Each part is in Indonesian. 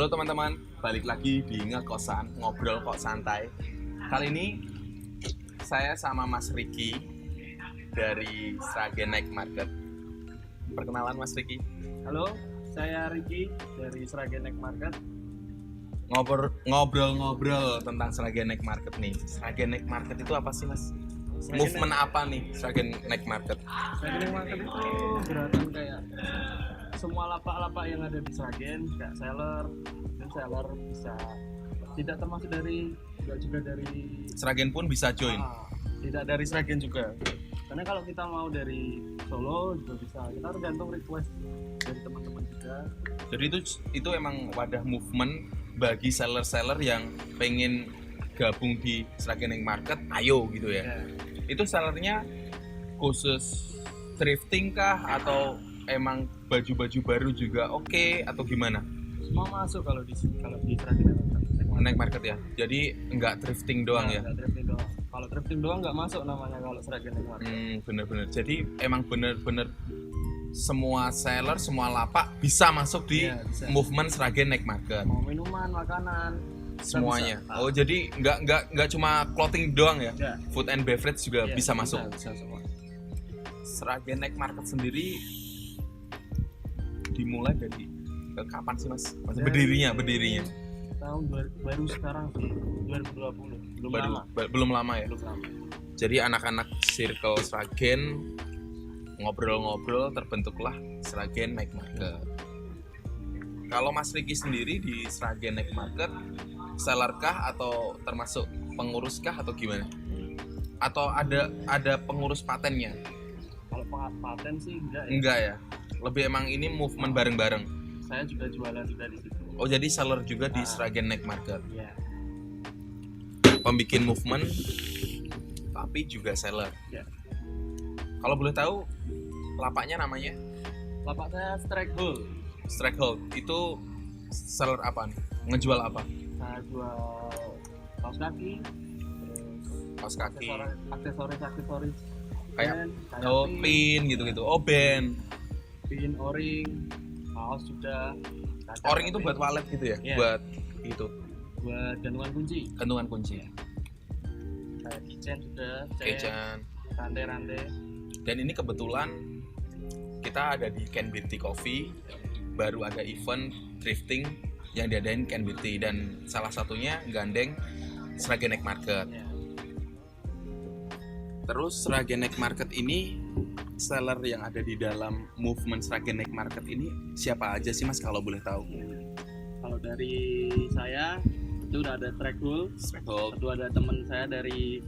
Halo teman-teman, balik lagi di Ngekosan, ngobrol kok santai. Kali ini saya sama Mas Riki dari Sragen Night Market. Perkenalan Mas Riki. Halo, saya Riki dari Sragen Night Market. Ngobrol-ngobrol tentang Sragen Night Market nih. Sragen Night Market itu apa sih Mas? Movement apa nih Sragen Night Market? Sragen Night Market itu gerakan kayak semua lapak-lapak yang ada di Sragen, kayak seller, dan seller bisa tidak termasuk dari, tidak juga dari Sragen pun bisa join. Tidak dari Sragen juga. Karena kalau kita mau dari Solo juga bisa. Kita tergantung request dari teman-teman juga. Jadi itu emang wadah movement bagi seller-seller yang pengen gabung di Sragen Night Market, ayo gitu ya. Itu sellernya khusus thrifting kah atau emang baju-baju baru juga oke atau gimana? Semua masuk kalau di Sragen Night Market ya. Jadi enggak thrifting doang ya. Enggak thrifting doang. Kalau thrifting doang nggak masuk namanya kalau Sragen Night Market. Bener-bener. Jadi emang bener-bener semua seller, semua lapak bisa masuk di bisa. movement Sragen Night Market. Mau minuman, makanan, Semuanya. bisa. Oh jadi enggak cuma clothing doang ya. Ya. Food and beverage juga bisa masuk. Bisa semua. Sragen Night Market sendiri dimulai dari kapan sih Mas? Berdirinya. Tahun baru sekarang 2020. Belum lama ya. Belum lama. Jadi anak-anak circle Sragen ngobrol-ngobrol terbentuklah Sragen Night Market. Kalau Mas Riki sendiri di Sragen Night Market seller kah atau termasuk pengurus kah atau gimana? Atau ada pengurus patennya? Kalau paten sih enggak ya. Enggak ya. Lebih emang ini movement bareng-bareng. Saya juga jualan juga di situ. Oh jadi seller juga di Sragen Night Market. Iya. Pembikin movement tapi juga seller. Ya. Kalau boleh tahu lapaknya namanya? Lapak saya Strikehold. Itu seller apa nih? Ngejual apa? Saya jual kaos kaki, terus Kaos kaki. aksesoris. Kayak band, pin gitu-gitu. Oh band. pin, o-ring, kaos juga. O-ring itu buat wallet gitu ya? Iya. Buat itu Buat gantungan kunci. gantungan kunci. Kayak keychain juga, Kecen. rantai-rantai. Dan ini kebetulan kita ada di Can Beauty Coffee, baru ada event thrifting yang diadain Can Beauty dan salah satunya gandeng Sragen Night Market. Ya. Terus Sragen Night Market ini seller yang ada di dalam movement Sragen Night Market ini siapa aja sih Mas kalau boleh tahu? Kalau dari saya itu udah ada Trackbull. Kedua ada teman saya dari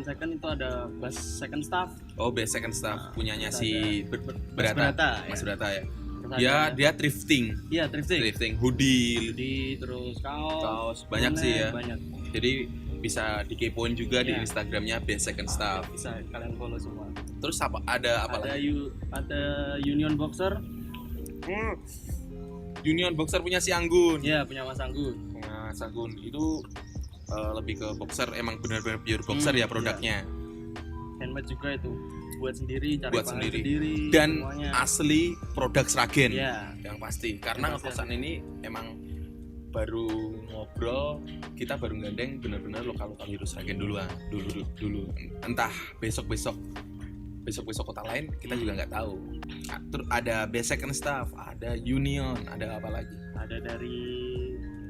second itu ada Bass Second Staff. Oh, Best Second Staff punyanya si Brata, Mas Brata ya. Terus Dia thrifting. Iya, thrifting. Hoodie, Jadi terus kaos banyak sih ya. Banyak. Jadi bisa dikepoin juga di Iya. Instagramnya Best Second Staff. Bisa kalian follow semua. Terus ada apa lagi? Ada Union Boxer. Union Boxer punya si Anggun. Iya, punya Mas Anggun. Mas Anggun itu lebih ke boxer, emang benar-benar pure boxer ya produknya. Handmade juga itu. Buat sendiri, cari Buat bahan sendiri. Dan semuanya. asli produk Sragen. Iya. Yang pasti. Karena Yang pasti Ngekosan ini emang baru ngobrol, kita baru gandeng benar-benar lokal hero Sragen dulu. Entah besok kota lain kita juga nggak tahu. Terus ada Best Second Staff, ada Union, ada apa lagi? Ada dari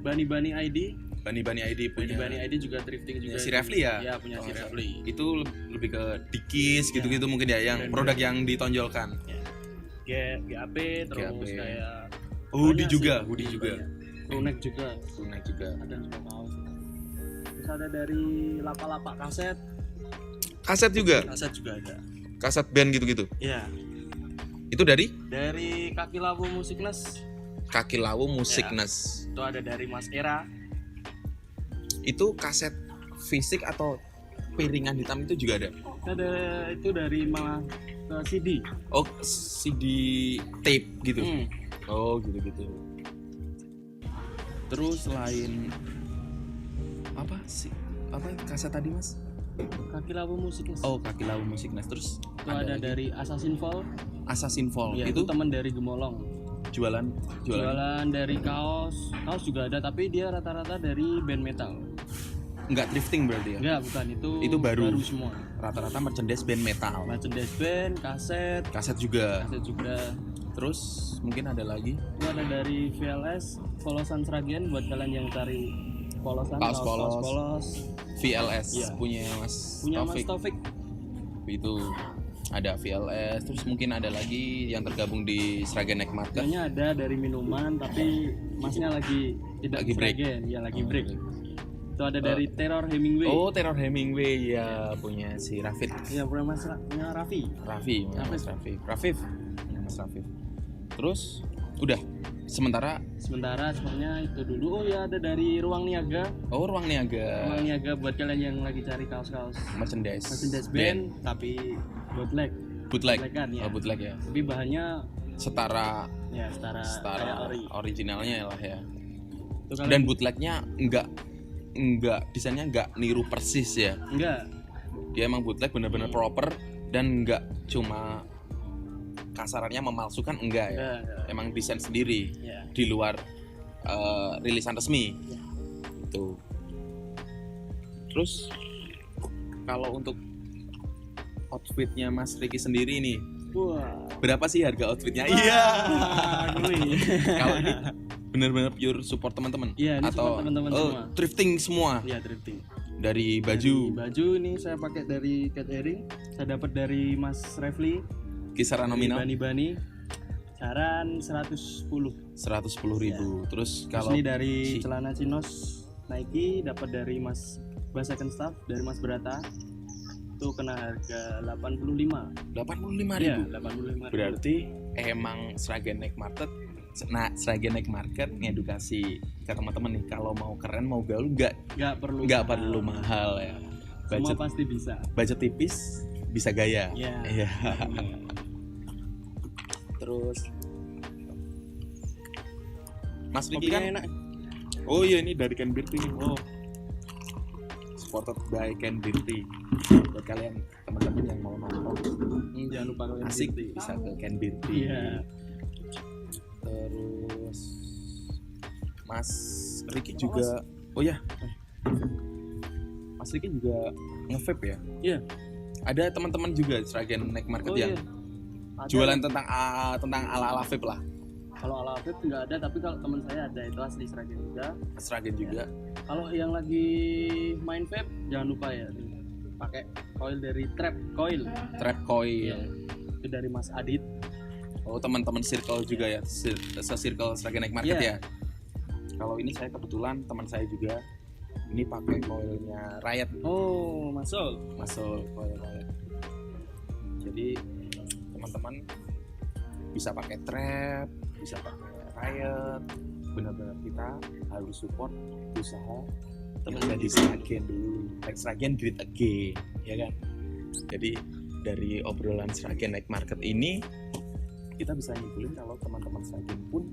Bani ID. Bani ID punya. Bani ID juga thrifting juga. Punya si Refli ya? Iya, punya si Refli. Itu lebih ke Dikis gitu-gitu mungkin ya, yang produk yang ditonjolkan. GAP terus GAP. kayak Hoodie banyak juga. Runek juga. Ada Ada juga kaos. Terus ada dari lapak-lapak kaset. kaset juga Ada. Kaset band gitu-gitu. Iya. Itu dari Kaki Lawu Musikness. Kaki Lawu Musikness. Itu ada dari Mas Era. Itu kaset fisik atau piringan hitam itu juga ada? Ada itu dari malah ke CD. Oh, CD tape gitu. Oh, gitu-gitu. Terus selain apa sih? Apa kaset tadi, Mas? Kaki Lawu Musikness. Oh, Kaki Lawu Musikness. Terus itu ada dari Assassin Fall. Assassin Fall. Ya, itu teman dari Gemolong. Jualan dari kaos juga ada, tapi dia rata-rata dari band metal. Enggak thrifting berarti ya? Enggak, bukan, itu baru semua. Rata-rata merchandise band metal. Merchandise band, Kaset juga. Terus mungkin ada lagi. itu ada dari VLS, Polosan Sragen, buat kalian yang cari polosan, kaos polos. VLS Iya. punya Mas Taufik. Itu ada VLS, terus mungkin ada lagi yang tergabung di Sragen Night Market. Kayaknya ada dari minuman, tapi masnya lagi tidak Lagi break. Sragen, ya lagi break. Itu ada dari Terror Hemingway. Oh, Terror Hemingway ya, punya si Rafif. Ya, punya Raffi. Mas Rafif. Terus udah sementara Sebenarnya itu dulu. Oh ya, ada dari Ruang Niaga. Ruang Niaga. Ruang Niaga buat kalian yang lagi cari kaos-kaos merchandise band tapi bootleg kan ya. Bootleg ya. Tapi bahannya Setara kayak originalnya lah ya. Itu kalian- Dan bootlegnya enggak desainnya enggak niru persis ya. enggak Dia emang bootleg benar-benar proper dan enggak cuma kasarannya memalsukan, enggak ya. Emang desain sendiri ya. di luar rilisan resmi. Ya. Itu. Terus kalau untuk outfitnya Mas Ricky sendiri nih, Wah, berapa sih harga outfitnya? ngeri. Kalau ini benar-benar pure support teman-teman Iya, ini atau support teman-teman semua. thrifting semua? Iya, thrifting. Dari baju, Baju ini saya pakai dari Cat Earring. Saya dapat dari Mas Refli. kisaran nominal Bani saran 110. 110.000. Terus Terus kalau ini dari celana chinos Nike dapat dari Mas Second Staff, dari Mas Berata. Itu kena harga 85. 85.000. Iya, 85. Berarti emang Sragen Night Market. Nah, Sragen Night Market ngedukasi ke teman-teman nih, kalau mau keren mau gaul Nggak perlu mahal ya. Semua pasti bisa. Budget tipis bisa gaya. Iya. Iya. Terus Mas Ricky Kopinya kan enak. Oh iya, ini dari Ken Birti nih. Supported by Ken Birti. Buat kalian teman-teman yang mau nonton, Jangan lupa kalian asik Birti. bisa ke Ken Birti. Iya. Terus Mas Ricky juga Mas Ricky juga nge-vape ya? Iya. Ada teman-teman juga Sragen Night Market yang Iya. Ada. jualan tentang ala-ala vape lah. Kalau ala vape nggak ada, tapi kalau teman saya ada, itu asli Sragen juga. Sragen juga. Kalau yang lagi main vape, jangan lupa ya pakai coil dari Trap Coil. Trap Coil. Iya. Itu dari Mas Adit. Oh, teman-teman circle juga ya, se-circle Sragen Night Market Iya. ya. Kalau ini saya kebetulan teman saya juga ini pakai coilnya Riot. Oh, masuk Coil Riot. Jadi teman-teman bisa pakai Trap, bisa pakai Riot. Benar-benar kita harus support usaha teman dari Sragen dulu. Like Sragen great again, ya kan? Jadi dari obrolan Sragen Night Market ini kita bisa nyimpulin kalau teman-teman Sragen pun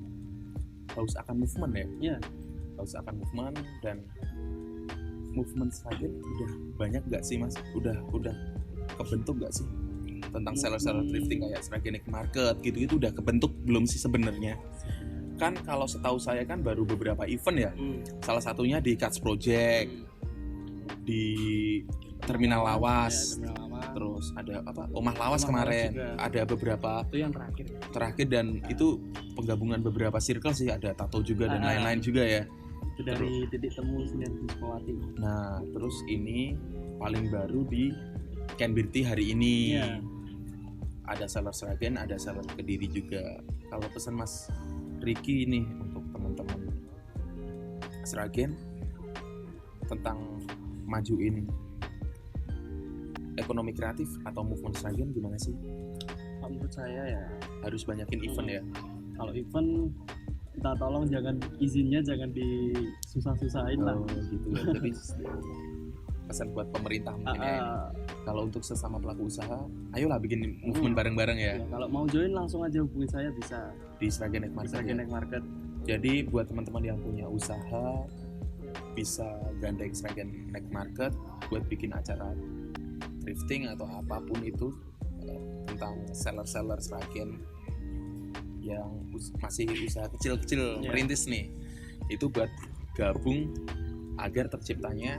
haus akan movement ya. Iya. Haus akan movement, dan movement Sragen udah banyak gak sih Mas? Udah kebentuk gak sih? Tentang seller-seller thrifting kayak Sragen Night Market gitu-gitu udah kebentuk belum sih sebenarnya? Kan kalau setahu saya kan baru beberapa event ya. Salah satunya di Cuts Project, di Terminal Lawas. Ya, Terminal Lawas. Terus ada Omah Lawas Omah kemarin. Lawas juga. Ada beberapa Itu yang terakhir. dan itu penggabungan beberapa circle sih, ada tato juga dan lain-lain juga ya. Itu dari titik temu Sinian Pusmawati. Nah, terus ini paling baru di Ken Birti hari ini. Iya. Ada seller Sragen, ada seller Kediri juga. Kalau pesan Mas Ricky ini untuk teman-teman Sragen tentang majuin ekonomi kreatif atau movement Sragen gimana sih? Menurut saya ya, Harus banyakin event ya. kalau event kita tolong jangan izinnya jangan disusah-susahin lah. Oh, gitu ya. Jadi pesan buat pemerintah mungkin ya ini. Kalau untuk sesama pelaku usaha, ayolah bikin movement bareng-bareng ya. Ya, kalau mau join langsung aja hubungi saya bisa Di Sragen Night di Market. Sragen Ya. Night Market. Jadi buat teman-teman yang punya usaha bisa gandeng Sragen Night Market buat bikin acara thrifting atau apapun itu tentang seller-seller Sragen. yang masih usaha kecil-kecil Iya. merintis nih, itu buat gabung agar terciptanya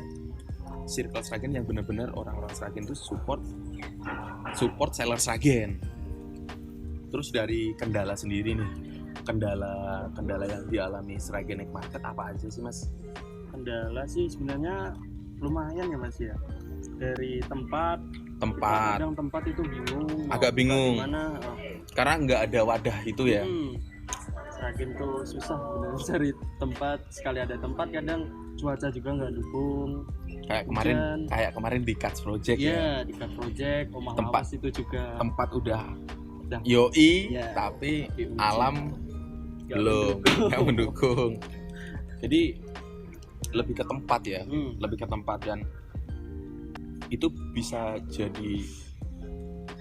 circle Sragen yang benar-benar orang-orang Sragen itu support seller Sragen. Terus dari kendala sendiri nih, kendala yang dialami Sragen Night Market apa aja sih Mas? Kendala sih sebenarnya lumayan ya Mas ya. Dari tempat kadang tempat itu bingung, agak bingung gimana. Karena nggak ada wadah itu ya. Sragen tuh susah bener cari tempat, sekali ada tempat kadang cuaca juga nggak dukung. Kayak kemarin di Cuts Project ya. Di Cuts Project, Omah Tempat- Lawas itu juga tempat udah yoi, Iya. tapi Diuji. alam Nggak belum mendukung. nggak mendukung. Jadi lebih ke tempat ya, lebih ke tempat, dan itu bisa jadi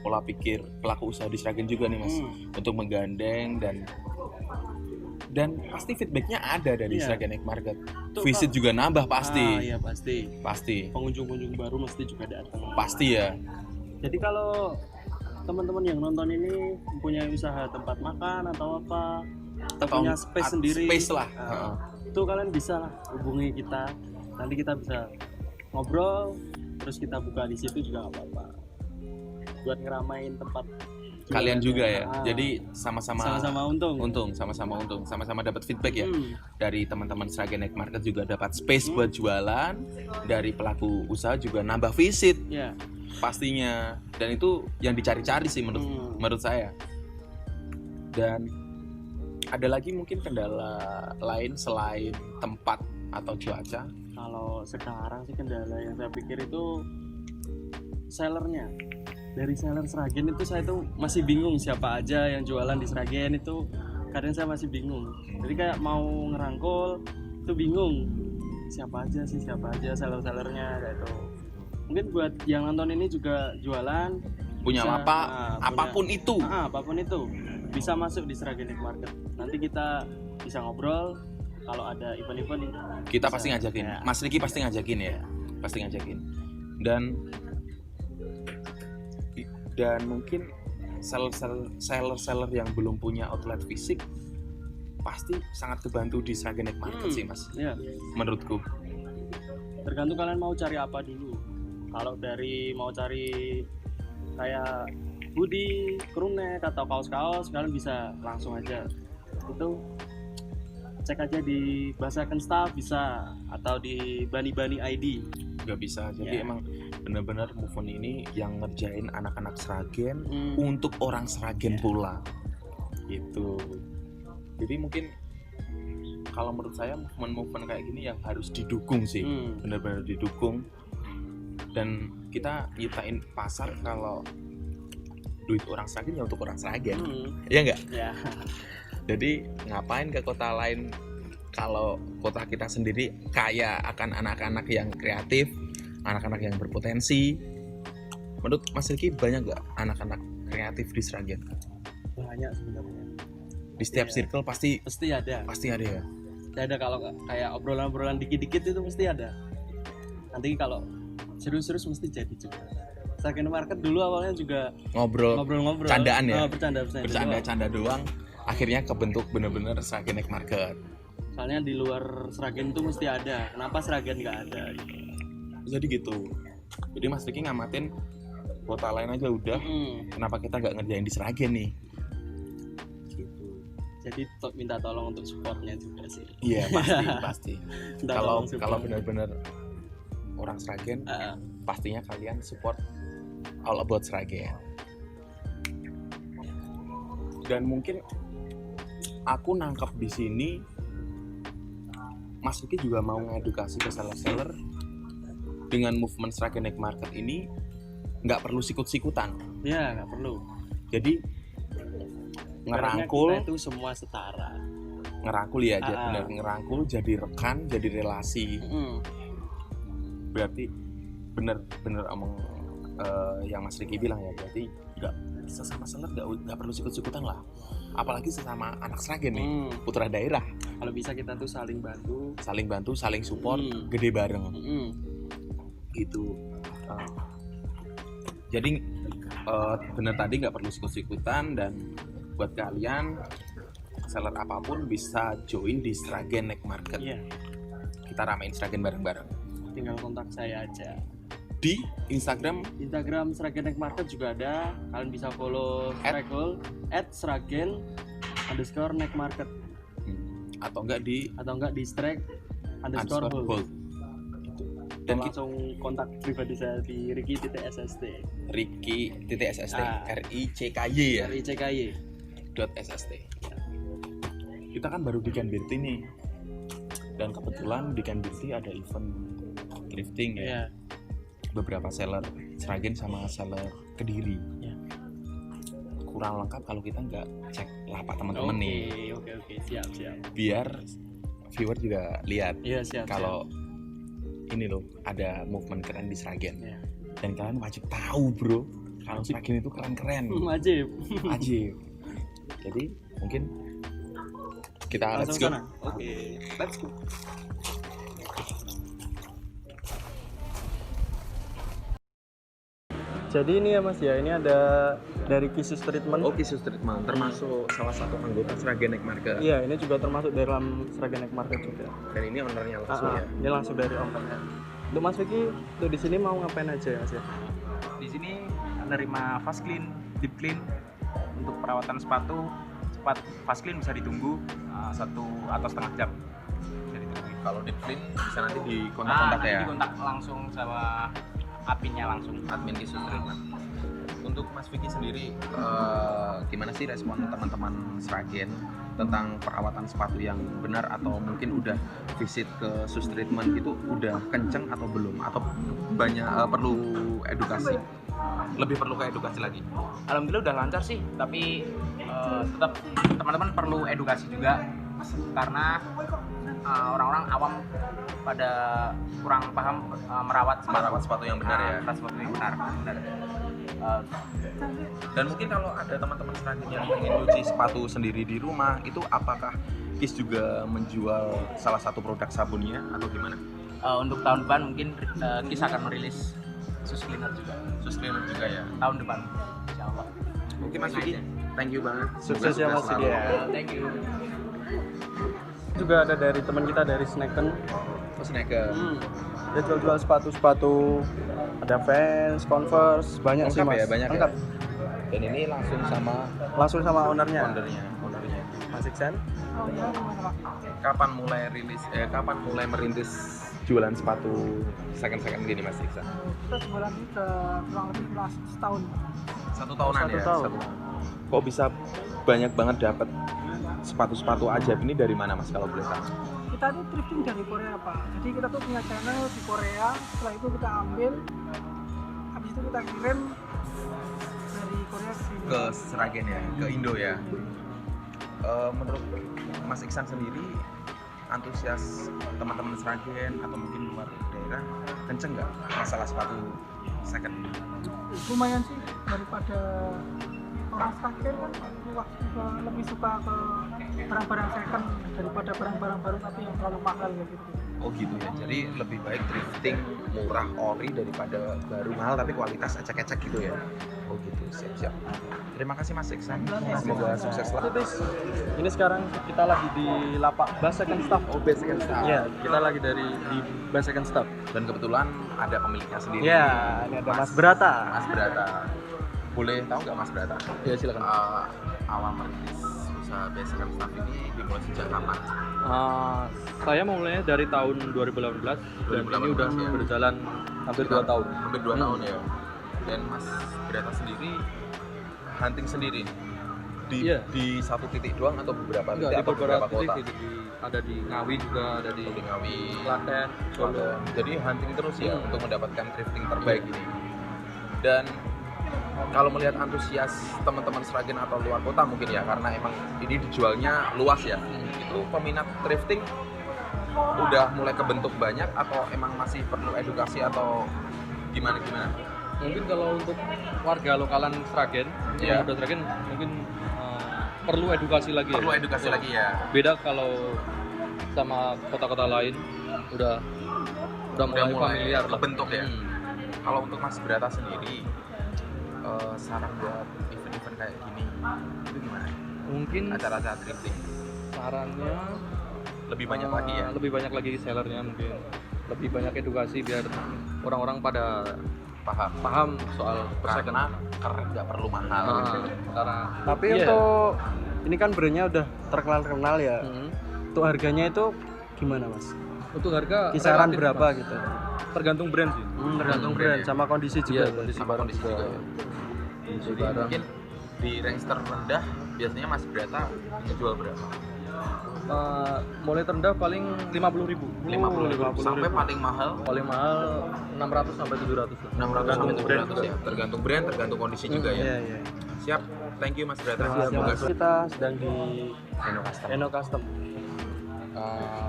pola pikir pelaku usaha di Sragen juga nih Mas, untuk menggandeng dan pasti feedbacknya ada dari Iya. Sragen Night Market. Tuh, Visit juga nambah pasti. iya Pasti pengunjung baru mesti juga datang. pasti ya. Jadi kalau teman-teman yang nonton ini mempunyai usaha tempat makan atau apa, punya space sendiri, Space lah. itu kalian bisa lah hubungi kita. Nanti kita bisa ngobrol, terus kita buka di situ juga nggak apa-apa. Buat ngeramain tempat Kalian juga ya. Ah. Jadi sama-sama untung. sama-sama dapat feedback ya. Dari teman-teman Sragen Night Market juga dapat space buat jualan, dari pelaku usaha juga nambah visit Ya. pastinya, dan itu yang dicari-cari sih menurut saya. Dan ada lagi mungkin kendala lain selain tempat atau cuaca? Kalau sekarang sih kendala yang saya pikir itu sellernya. Dari seller Sragen itu saya tuh masih bingung siapa aja yang jualan di Sragen itu, kadang saya masih bingung. Jadi kayak mau ngerangkul itu bingung siapa aja seller-sellernya kayak itu. Mungkin buat yang nonton ini juga jualan, Punya bisa, lapak, apapun itu. apapun itu bisa masuk di Sragen Night Market. Nanti kita bisa ngobrol, kalau ada event-event Kita bisa, pasti ngajakin. ya. Mas Riki pasti ngajakin ya. Pasti ngajakin. Dan mungkin seller yang belum punya outlet fisik pasti sangat kebantu di Sragen Night Market sih Mas, Ya. menurutku. Tergantung kalian mau cari apa dulu. Kalau dari mau cari kayak hoodie, crew neck atau kaos-kaos, kalian bisa langsung aja. Itu cek aja di Basaken Staff bisa, atau di Bani ID. Juga bisa. Jadi Ya. emang benar-benar movement ini yang ngerjain anak-anak Sragen untuk orang Sragen pula. Gitu. Jadi mungkin kalau menurut saya movement kayak gini yang harus didukung sih. Benar-benar didukung. Dan kita nyiptain pasar kalau duit orang Sragen ya untuk orang Sragen. Iya enggak? Ya. Jadi ngapain ke kota lain kalau kota kita sendiri kaya akan anak-anak yang kreatif, anak-anak yang berpotensi. Menurut Mas Riki banyak nggak anak-anak kreatif di Sragen? Banyak sebenarnya. Di setiap circle pasti ada. ada ya. Ada, kalau kayak obrolan-obrolan dikit-dikit itu mesti ada. Nanti kalau serius-serius mesti jadi juga. Sragen Market dulu awalnya juga ngobrol-ngobrol. Candaan ya. Bercanda doang. Akhirnya kebentuk bener-bener Sragen Night Market. Soalnya di luar Sragen itu mesti ada. Kenapa Sragen nggak ada? Jadi gitu. Jadi Mas Riki ngamatin kota lain aja udah. Kenapa kita nggak ngerjain di Sragen nih? Gitu. Jadi minta tolong untuk supportnya juga sih. Iya pasti. Kalau benar-benar orang Sragen, pastinya kalian support all about Sragen. Dan mungkin aku nangkep di sini Mas Riki juga mau ngedukasi ke seller-seller dengan movement Sragen Night Market ini nggak perlu sikut-sikutan. Ya, nggak perlu. Jadi ngerangkul kita itu semua setara. Ngerangkul ya, benar ngerangkul jadi rekan, jadi relasi. Berarti bener omong yang Mas Riki bilang ya, berarti nggak sesama seller nggak perlu sikut-sikutan lah. Apalagi sesama anak Sragen nih, putra daerah. Kalau bisa kita tuh saling bantu, saling support, gede bareng. Gitu. Jadi bener tadi nggak perlu sikut-sikutan, dan buat kalian seller apapun bisa join di Sragen Night Market. Iya, Kita ramein Sragen bareng-bareng. tinggal kontak saya aja. Di Instagram Instagram Sragen Night Market juga ada. Kalian bisa follow Sragen @Sragen_Night Market atau enggak di atau enggak di Strike_Hold. _hold. Dan langsung kontak pribadi saya di Ricky.SST. Ricky.SST, RICKY ya. RICKY. .SST. Kita kan baru di Canberti nih. Dan kebetulan di Canberti ada event thrifting ya. Iya. Beberapa seller Sragen sama seller Kediri. Iya. Kurang lengkap kalau kita nggak cek lapak teman-teman nih. Oke, siap. Biar viewer juga lihat Iya, siap. kalau ini loh ada movement keren di Sragen. Iya. Dan kalian wajib tahu bro, kalau Sragen itu keren-keren. Wajib. Jadi mungkin kita Langsung let's go. sana. Oke, let's go. Jadi ini ya Mas ya, ini ada dari Kisus Treatment. Oh, Kisus Treatment termasuk salah satu anggota Sragen Night Market. Iya, ini juga termasuk dalam Sragen Night Market juga. Dan ini ownernya langsung ya. Ini langsung dari ownernya. Untuk Mas Vicky, tuh di sini mau ngapain aja ya Mas ya? Di sini menerima fast clean, deep clean untuk perawatan sepatu. Fast clean bisa ditunggu 1 atau setengah jam. Bisa ditunggu. Kalau deep clean bisa nanti di kontak-kontak ya. Nanti kontak langsung sama adminnya langsung. Admin Kisus Treatment. Untuk Mas Vicky sendiri, gimana sih respon teman-teman Sragen tentang perawatan sepatu yang benar, atau mungkin udah visit ke Sus Treatment itu udah kenceng atau belum, atau banyak perlu edukasi, lebih perlu ke edukasi lagi? Alhamdulillah udah lancar sih, tapi tetap teman-teman perlu edukasi juga karena orang-orang awam pada kurang paham merawat sepatu yang benar ya. Merawat sepatu yang benar. Dan mungkin kalau ada teman-teman Sragen yang ingin nyuci sepatu sendiri di rumah, itu apakah Kis juga menjual salah satu produk sabunnya atau gimana? Untuk tahun depan mungkin Kis akan merilis sus cleaner juga. Sus cleaner juga ya. Tahun depan, insya Allah. Oke Mas Vicky, thank you banget. Sukses ya Mas Vicky ya. Thank you. Juga ada dari teman kita dari Snacken. Snacker. Dia jual sepatu, ada Vans, Converse, banyak sih Lengkap Mas. ya, banyak lengkap. ya? Dan ini langsung sama ownernya. ownernya. Mas Iksan. Kapan mulai merintis jualan sepatu second gini Mas Iksan? Kita jualan ini udah kurang lebih setahun. 1 tahunan ya. tahun. Kok bisa banyak banget dapat sepatu-sepatu ajaib ini dari mana Mas kalau boleh tahu? Kita ini thrifting dari Korea Pak. Jadi kita tuh punya channel di Korea. Setelah itu kita ambil, habis itu kita kirim dari Korea ke sini. Ke Sragen ya, ke Indo ya. Menurut Mas Iksan sendiri, antusias teman-teman Sragen atau mungkin luar daerah kenceng nggak masalah sepatu second? Lumayan sih, daripada orang Sragen kan lebih suka ke barang-barang second daripada barang-barang baru tapi yang terlalu mahal gitu. Oh gitu ya, jadi lebih baik thrifting murah ori daripada baru mahal tapi kualitas ecek-ecek gitu ya. Oh gitu, siap. Terima kasih Mas Iksan, semoga sukses lah. Ini sekarang kita lagi di lapak Bas Second Staff. Oh, Bas Second Staff. Iya, kita lagi di Bas Second Staff. Dan kebetulan ada pemiliknya sendiri. Iya, ini ada Mas Brata. Mas Brata. Boleh tahu nggak Mas Brata? Ya silakan. Awal merintis usaha Bas Second Staff ini dimulai sejak kapan? Saya mulainya dari tahun 2018 dan ini udah ya. berjalan hampir 2 tahun. Hampir 2 tahun ya. Dan Mas Brata sendiri hunting sendiri di satu titik doang atau beberapa titik atau beberapa kota? Ada di Ngawi juga, ada di Ngawi, Klaten, Solo. Jadi hunting terus ya untuk mendapatkan thrifting terbaik ini. Dan kalau melihat antusias teman-teman Sragen atau luar kota mungkin ya, karena emang ini dijualnya luas ya, itu peminat thrifting udah mulai kebentuk banyak atau emang masih perlu edukasi atau gimana? Mungkin kalau untuk warga lokalan Sragen, yang udah Sragen mungkin perlu edukasi lagi. Perlu edukasi lagi ya. Beda kalau sama kota-kota lain udah mulai familiar kebentuk ya. Kalau untuk Mas Brata sendiri, saran buat event-event kayak gini itu gimana? Mungkin acara-acara thrifting? sarannya Lebih banyak lagi ya? lebih banyak lagi sellernya, mungkin lebih banyak edukasi biar orang-orang pada paham soal persaingan. Karena keren nggak perlu mahal. Karena Tapi iya. untuk ini kan brandnya udah terkenal ya. Hmm. Untuk harganya itu gimana mas? Untuk harga Kisaran relatif, berapa Mas. gitu? Tergantung brand sih. Tergantung brand brand ya. sama kondisi juga. Iya, kondisi Sama barang kondisi juga ya. Kondisi Jadi barang. mungkin di range terendah biasanya Mas Brata ngejual berapa? Mulai terendah paling 50.000. 50.000 sampai paling mahal Paling mahal 600 sampai 700 lah. 600 sampai Tergantung 700 ya. Tergantung brand, tergantung kondisi juga ya. Iya iya. Siap. Thank you Mas Brata. Siap, Semoga Mas. Kita sedang di Eno Custom. Eno Custom.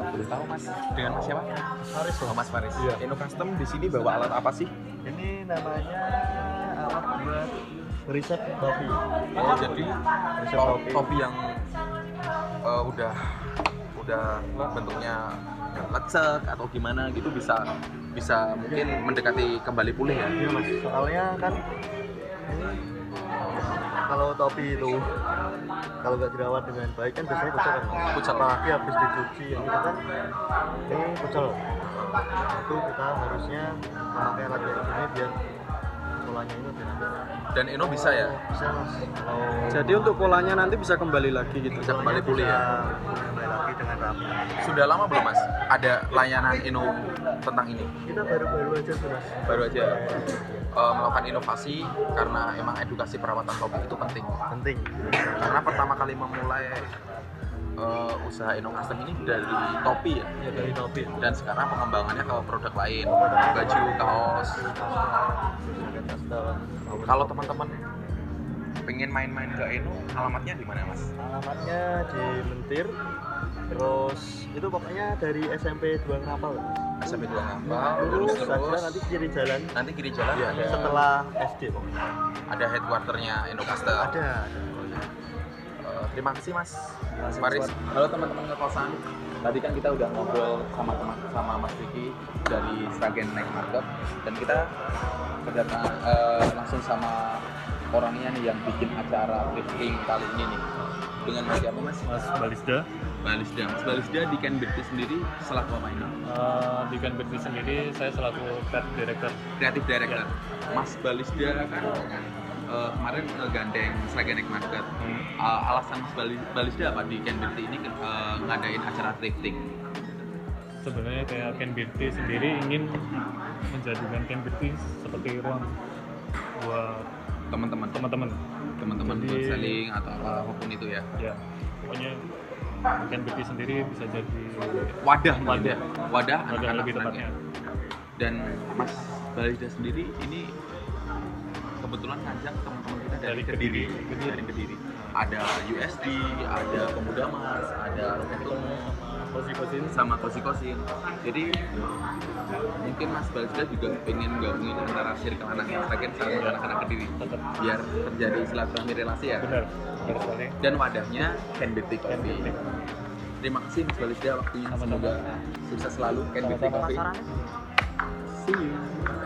Boleh tahu Mas dengan Mas siapa? Faris. Oh, Mas Faris. Iya. Eno Custom di sini bawa alat apa sih? Ini namanya alat buat riset topi. Oh, jadi Riset topi. topi yang udah bentuknya lecek atau gimana gitu bisa mungkin mendekati kembali pulih ya. Iya mas. Soalnya kan ini kalau topi itu kalau nggak dirawat dengan baik kan biasanya kucel kan. Kucel. Apalagi habis dicuci ini kan ini kucel. Itu kita harusnya memakai alat kayak gini biar polanya ini lebih nanti. Dan Eno bisa ya? Bisa mas. Jadi untuk polanya nanti bisa kembali lagi gitu. Bisa kembali pulih ya? Kembali lagi dengan rapi. Sudah lama belum Mas ada layanan Eno tentang ini? Kita baru-baru aja tuh mas. Baru aja melakukan inovasi karena emang edukasi perawatan topi itu penting. Penting. Karena pertama kali memulai usaha Eno Custom ini dari topi ya? Ya dari topi. Dan sekarang pengembangannya ke produk lain, baju, kaos. Kalau teman-teman pengen main-main ke Eno, alamatnya di mana Mas? Alamatnya di Mentir. Terus itu pokoknya dari SMP 2 Ngapal. SMP 2 Ngapal, Lurus terus saja nanti kiri jalan. nanti kiri jalan Iya, ada setelah SD pokoknya. ada headquarternya Eno Custom. Ada. Terima kasih Mas Faris. Halo teman-teman ngekosan. Tadi kan kita udah ngobrol sama Mas Vicky dari Sragen Night Market dan kita kedatangan langsung sama orangnya nih yang bikin acara thrifting kali ini nih. Dengan Mas siapa Mas? Mas Balisda. Balisda. Mas Balisda di Ken Beauty sendiri selaku apa ini? Di Ken Beauty sendiri saya selaku Creative Director. Kreatif Director. Mas Balisda kan kemarin ngegandeng Sragen Night Market. Alasan Mas Balisda apa di Ken Beauty ini ngadain acara thrifting? Sebenarnya kayak Ken Beauty sendiri ingin menjadikan Ken Beauty seperti ruang buat Teman-teman teman-teman. buat Jadi- selling atau apapun itu ya. Ya, pokoknya Ken Beauty sendiri bisa jadi Wadah mungkin ya. Wadah ada anak-anak lebih Sragen. tepatnya. Dan Mas Balisda sendiri ini kebetulan ngajak teman-teman kita dari Kediri. Dari Kediri. Ada USD, ada Pemuda Mas, ada Roketum, Kosin sama Kosin. Jadi mungkin Mas Balisda juga pengen gabungin antara circle anak Sragen sama anak-anak Kediri tetap biar terjadi silaturahmi relasi ya. benar sekali. Dan wadahnya Ken Beauty Ken Coffee. Beauty. Terima kasih Mas Balisda waktunya. Sama-sama. Semoga sukses selalu Ken Beauty Sama-sama. Coffee. See you.